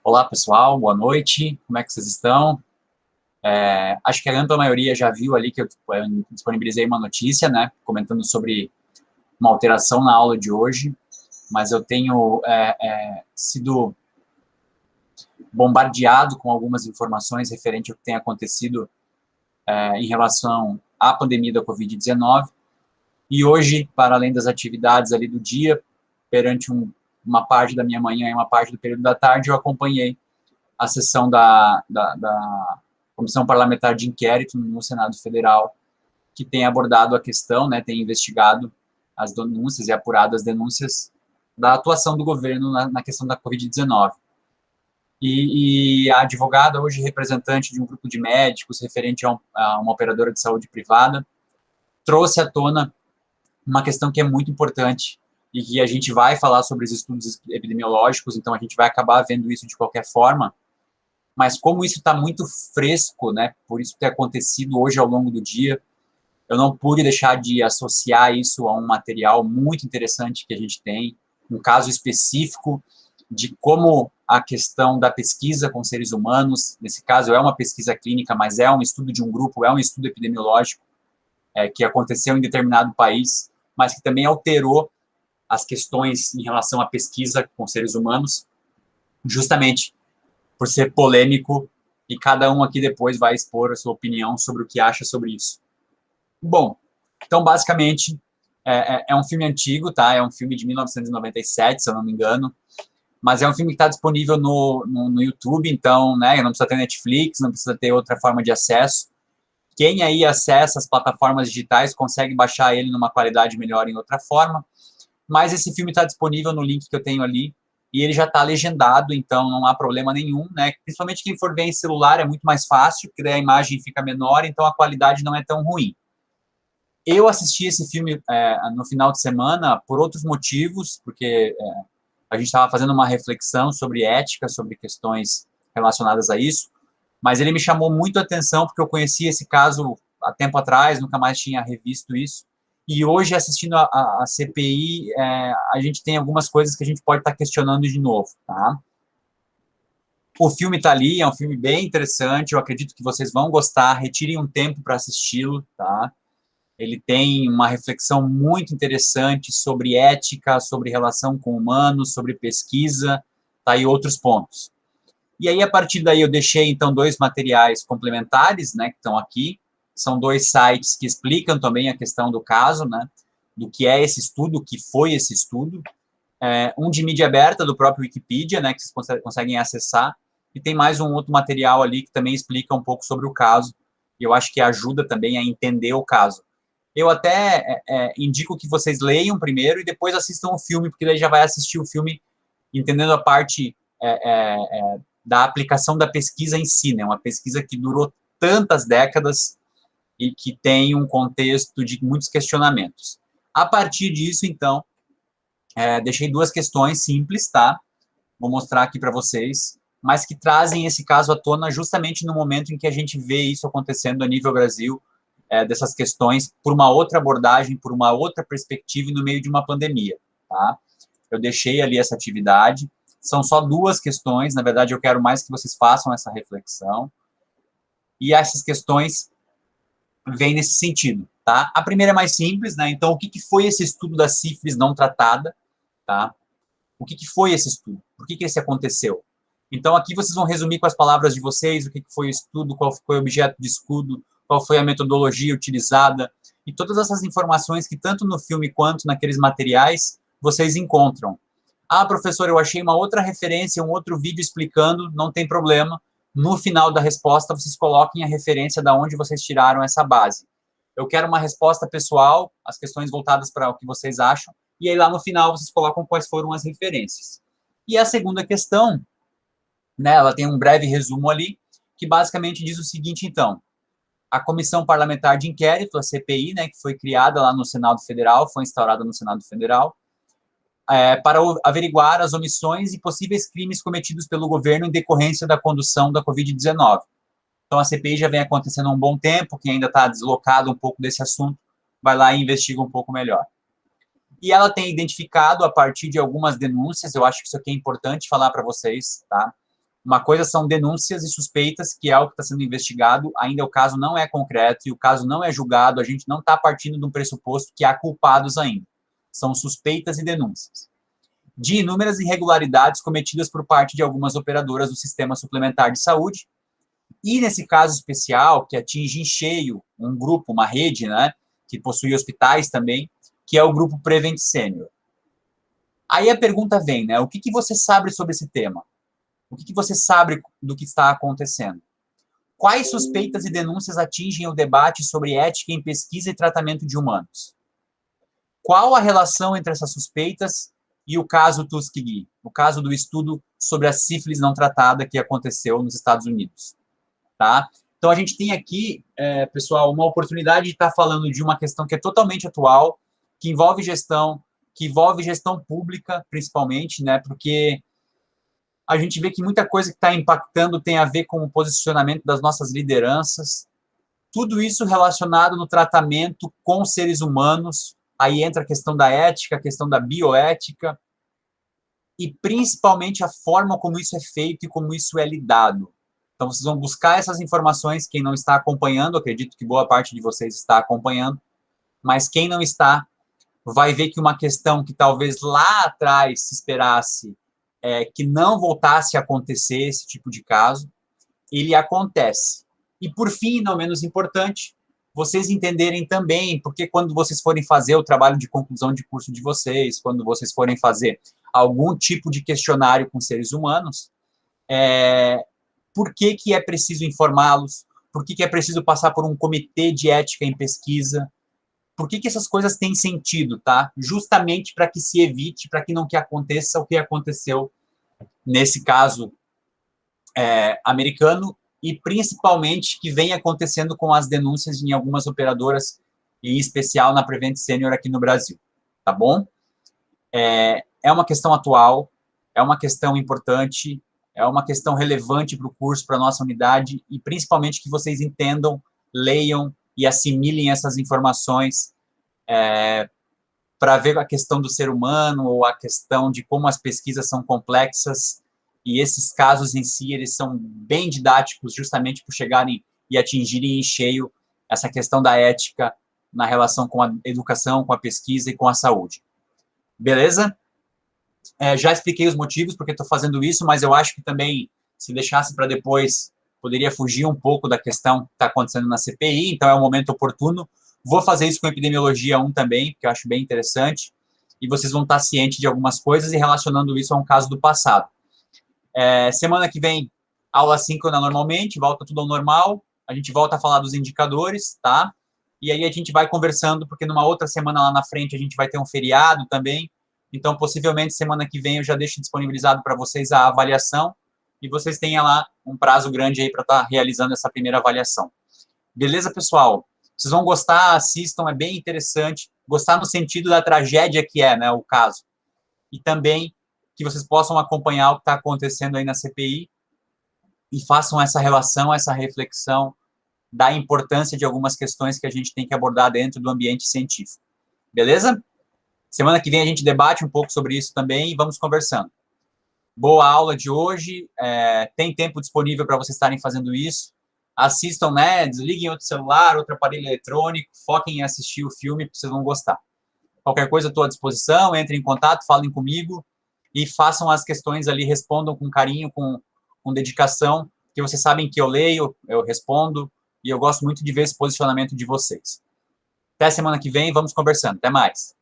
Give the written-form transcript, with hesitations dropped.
Olá, pessoal, boa noite, como é que vocês estão? Acho que a ampla maioria já viu ali que eu disponibilizei uma notícia, né, comentando sobre uma alteração na aula de hoje, mas eu tenho sido bombardeado com algumas informações referente ao que tem acontecido em relação à pandemia da Covid-19, e hoje, para além das atividades ali do dia, perante uma parte da minha manhã e uma parte do período da tarde, eu acompanhei a sessão da Comissão Parlamentar de Inquérito no Senado Federal, que tem abordado a questão, né, tem investigado as denúncias e apurado as denúncias da atuação do governo na questão da Covid-19. E a advogada, hoje representante de um grupo de médicos referente a uma operadora de saúde privada, trouxe à tona uma questão que é muito importante e que a gente vai falar sobre os estudos epidemiológicos, então a gente vai acabar vendo isso de qualquer forma, mas como isso está muito fresco, né, por isso ter acontecido hoje ao longo do dia, eu não pude deixar de associar isso a um material muito interessante que a gente tem, um caso específico de como a questão da pesquisa com seres humanos, nesse caso é uma pesquisa clínica, mas é um estudo de um grupo, é um estudo epidemiológico que aconteceu em determinado país, mas que também alterou as questões em relação à pesquisa com seres humanos, justamente por ser polêmico, e cada um aqui depois vai expor a sua opinião sobre o que acha sobre isso. Bom, então, basicamente, é um filme antigo, tá? É um filme de 1997, se eu não me engano, mas é um filme que está disponível no YouTube, então, né, não precisa ter Netflix, não precisa ter outra forma de acesso. Quem aí acessa as plataformas digitais consegue baixar ele numa qualidade melhor em outra forma, mas esse filme está disponível no link que eu tenho ali, e ele já está legendado, então não há problema nenhum, né? Principalmente quem for ver em celular é muito mais fácil, porque daí a imagem fica menor, então a qualidade não é tão ruim. Eu assisti esse filme no final de semana por outros motivos, porque a gente estava fazendo uma reflexão sobre ética, sobre questões relacionadas a isso, mas ele me chamou muito a atenção porque eu conheci esse caso há tempo atrás, nunca mais tinha revisto isso, e hoje, assistindo a CPI, a gente tem algumas coisas que a gente pode estar questionando de novo, tá? O filme está ali, é um filme bem interessante, eu acredito que vocês vão gostar, retirem um tempo para assisti-lo, tá? Ele tem uma reflexão muito interessante sobre ética, sobre relação com humanos, sobre pesquisa, tá? E outros pontos. E aí, a partir daí, eu deixei, então, 2 materiais complementares, né, que estão aqui. São 2 sites que explicam também a questão do caso, né, do que é esse estudo, o que foi esse estudo. Um de mídia aberta, do próprio Wikipedia, né, que vocês conseguem acessar. E tem mais um outro material ali que também explica um pouco sobre o caso. E eu acho que ajuda também a entender o caso. Eu até indico que vocês leiam primeiro e depois assistam o filme, porque daí já vai assistir o filme entendendo a parte da aplicação da pesquisa em si, né? Uma pesquisa que durou tantas décadas e que tem um contexto de muitos questionamentos. A partir disso, então, deixei 2 questões simples, tá? Vou mostrar aqui para vocês, mas que trazem esse caso à tona justamente no momento em que a gente vê isso acontecendo a nível Brasil, dessas questões, por uma outra abordagem, por uma outra perspectiva e no meio de uma pandemia, tá? Eu deixei ali essa atividade, são só 2 questões, na verdade eu quero mais que vocês façam essa reflexão, e essas questões vêm nesse sentido, tá? A primeira é mais simples, né? Então, o que foi esse estudo da sífilis não tratada, tá? O que foi esse estudo? Por que esse aconteceu? Então, aqui vocês vão resumir com as palavras de vocês o que foi o estudo, qual foi o objeto de estudo, qual foi a metodologia utilizada, e todas essas informações que tanto no filme quanto naqueles materiais vocês encontram. Ah, professor, eu achei uma outra referência, um outro vídeo explicando, não tem problema. No final da resposta, vocês coloquem a referência de onde vocês tiraram essa base. Eu quero uma resposta pessoal, as questões voltadas para o que vocês acham, e aí lá no final vocês colocam quais foram as referências. E a segunda questão, né, ela tem um breve resumo ali, que basicamente diz o seguinte, então: a Comissão Parlamentar de Inquérito, a CPI, né, que foi criada lá no Senado Federal, foi instaurada no Senado Federal, para averiguar as omissões e possíveis crimes cometidos pelo governo em decorrência da condução da Covid-19. Então, a CPI já vem acontecendo há um bom tempo, quem ainda está deslocado um pouco desse assunto, vai lá e investiga um pouco melhor. E ela tem identificado, a partir de algumas denúncias, eu acho que isso aqui é importante falar para vocês, tá? Uma coisa são denúncias e suspeitas, que é algo que está sendo investigado, ainda o caso não é concreto e o caso não é julgado, a gente não está partindo de um pressuposto que há culpados ainda. São suspeitas e denúncias de inúmeras irregularidades cometidas por parte de algumas operadoras do sistema suplementar de saúde, e nesse caso especial, que atinge em cheio um grupo, uma rede, né, que possui hospitais também, que é o grupo Prevent Senior. Aí a pergunta vem, né, o que você sabe sobre esse tema? O que você sabe do que está acontecendo? Quais suspeitas e denúncias atingem o debate sobre ética em pesquisa e tratamento de humanos? Qual a relação entre essas suspeitas e o caso Tuskegee, o caso do estudo sobre a sífilis não tratada que aconteceu nos Estados Unidos? Tá? Então, a gente tem aqui, pessoal, uma oportunidade de estar falando de uma questão que é totalmente atual, que envolve gestão pública, principalmente, né? Porque a gente vê que muita coisa que está impactando tem a ver com o posicionamento das nossas lideranças, tudo isso relacionado no tratamento com seres humanos, aí entra a questão da ética, a questão da bioética, e principalmente a forma como isso é feito e como isso é lidado. Então, vocês vão buscar essas informações, quem não está acompanhando, acredito que boa parte de vocês está acompanhando, mas quem não está, vai ver que uma questão que talvez lá atrás se esperasse que não voltasse a acontecer esse tipo de caso, ele acontece. E, por fim, não menos importante, vocês entenderem também, porque quando vocês forem fazer o trabalho de conclusão de curso de vocês, quando vocês forem fazer algum tipo de questionário com seres humanos, por que é preciso informá-los, por que é preciso passar por um comitê de ética em pesquisa, por que essas coisas têm sentido, tá? Justamente para que se evite, para que não que aconteça o que aconteceu nesse caso americano, e principalmente que vem acontecendo com as denúncias em algumas operadoras, em especial na Prevent Senior aqui no Brasil, tá bom? É uma questão atual, é uma questão importante, é uma questão relevante para o curso, para a nossa unidade, e principalmente que vocês entendam, leiam e assimilem essas informações para ver a questão do ser humano, ou a questão de como as pesquisas são complexas, e esses casos em si, eles são bem didáticos, justamente por chegarem e atingirem em cheio essa questão da ética na relação com a educação, com a pesquisa e com a saúde. Beleza? Já expliquei os motivos porque estou fazendo isso, mas eu acho que também, se deixasse para depois, poderia fugir um pouco da questão que está acontecendo na CPI, então é um momento oportuno. Vou fazer isso com Epidemiologia 1 também, porque eu acho bem interessante, e vocês vão estar cientes de algumas coisas e relacionando isso a um caso do passado. Semana que vem, aula síncrona normalmente, volta tudo ao normal, a gente volta a falar dos indicadores, tá? E aí a gente vai conversando, porque numa outra semana lá na frente a gente vai ter um feriado também, então possivelmente semana que vem eu já deixo disponibilizado para vocês a avaliação, e vocês tenham lá um prazo grande aí para estar realizando essa primeira avaliação. Beleza, pessoal? Vocês vão gostar, assistam, é bem interessante, gostar no sentido da tragédia que é, né, o caso, e também que vocês possam acompanhar o que está acontecendo aí na CPI e façam essa relação, essa reflexão da importância de algumas questões que a gente tem que abordar dentro do ambiente científico. Beleza? Semana que vem a gente debate um pouco sobre isso também e vamos conversando. Boa aula de hoje, tem tempo disponível para vocês estarem fazendo isso. Assistam, né? Desliguem outro celular, outro aparelho eletrônico, foquem em assistir o filme, porque vocês vão gostar. Qualquer coisa eu estou à disposição, entrem em contato, falem comigo e façam as questões ali, respondam com carinho, com dedicação, porque vocês sabem que eu leio, eu respondo, e eu gosto muito de ver esse posicionamento de vocês. Até semana que vem, vamos conversando. Até mais.